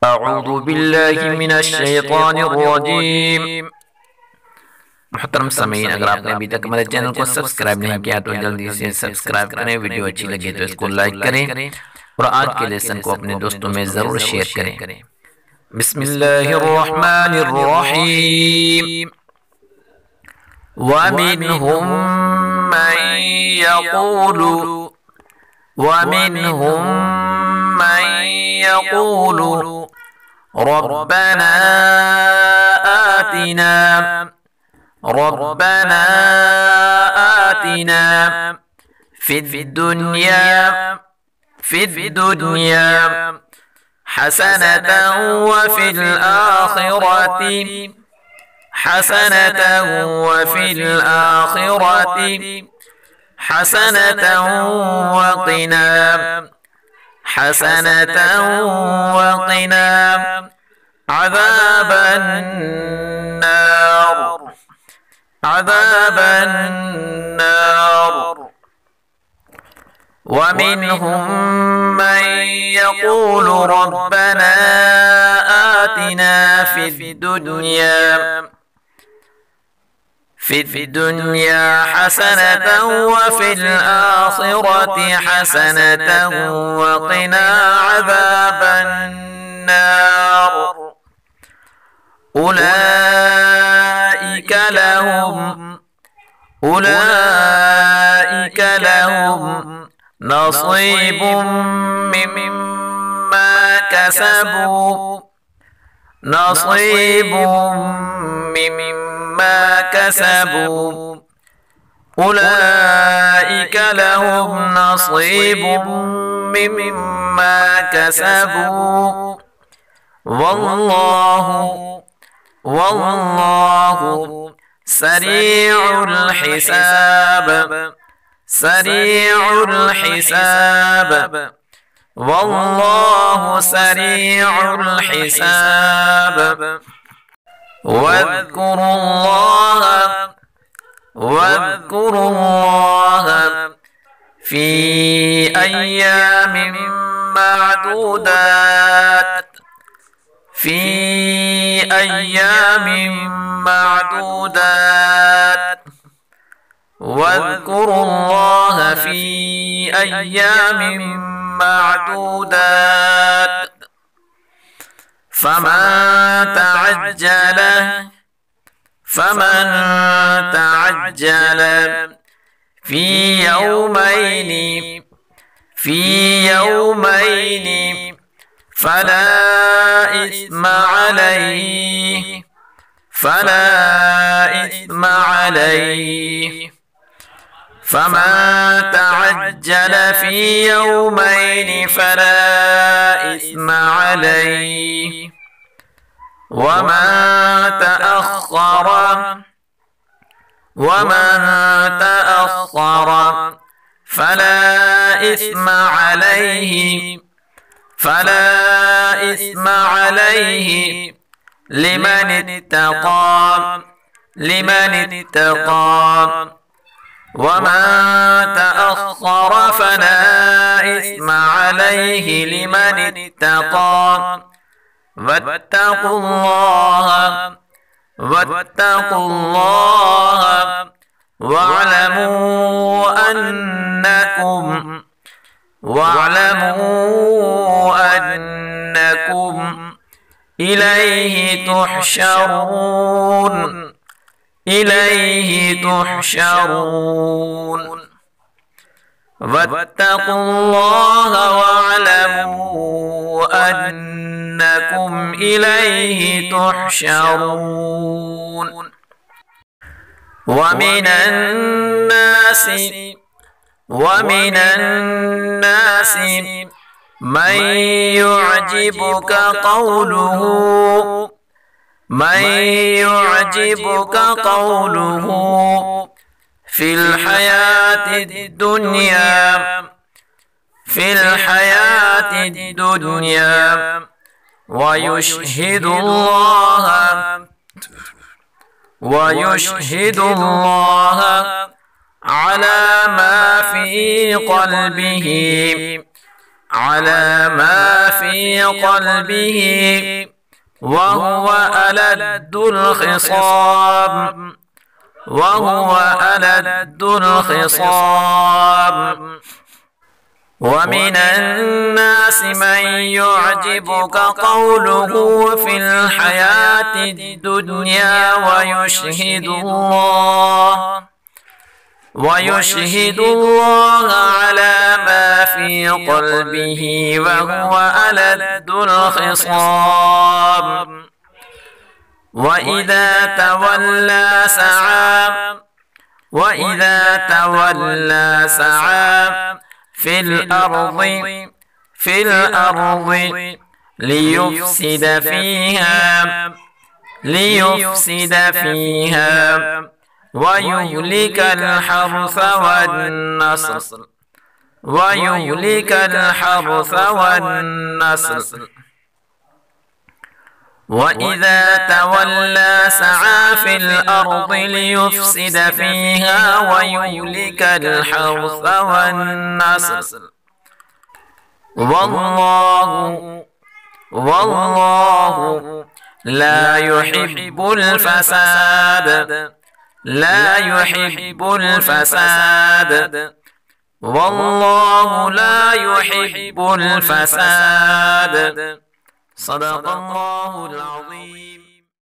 أعوذ بالله من الشيطان الرجيم। मुहतरम सामीन, अगर आपने अभी तक हमारे चैनल को सब्सक्राइब नहीं किया तो जल्दी से सब्सक्राइब करें। वीडियो अच्छी लगे तो इसको लाइक करें और आज के लेसन को अपने दोस्तों में ज़रूर शेयर करें। बिस्मिल्लाहिर्रहमानिर्रहीम। वमिनहुम मन यक़ूलु रब्बना आतिना फिद दुनिया हसनतन वफिल आखिरति हसनतन वक़िना عذاب النار ومنهم من يقول ربنا آتنا في الدنيا حسنة وفي الآخرة حسنة وقنا عذاب النار أولئك لهم نصيب مما كسبوا أولئك لهم نصيب مما كسبوا والله سريع الحساب والله سريع الحساب واذكروا الله في أيام معدودات واذكروا الله في أيام معدودات فمن تعجل في يومين فلا إثم عليه فمن تعجل في يومين فلا إثم عليه ومن تأخر فلا إثم عليه لمن اتقى ومن تأخر فلا إثم عليه لمن اتقى واتقوا الله واعلموا أنكم إليه تحشرون واتقوا الله واعلموا أنكم إليه تحشرون ومن الناس من يعجبك قوله في الحياة الدنيا ويشهد الله على ما في قلبه على ما في قلبه وهو ألد الخصام ومن الناس من يعجبك قوله في الحياة الدنيا ويشهد الله على ما في قلبه وهو ألد الخصام وإذا تولى سعى في الأرض ليفسد فيها ويهلك الحرث والنسل وإذا تولى سعى في الأرض ليفسد فيها ويهلك الحرث والنسل والله لا يحب الفساد والله لا يحب الفساد. صدق الله العظيم.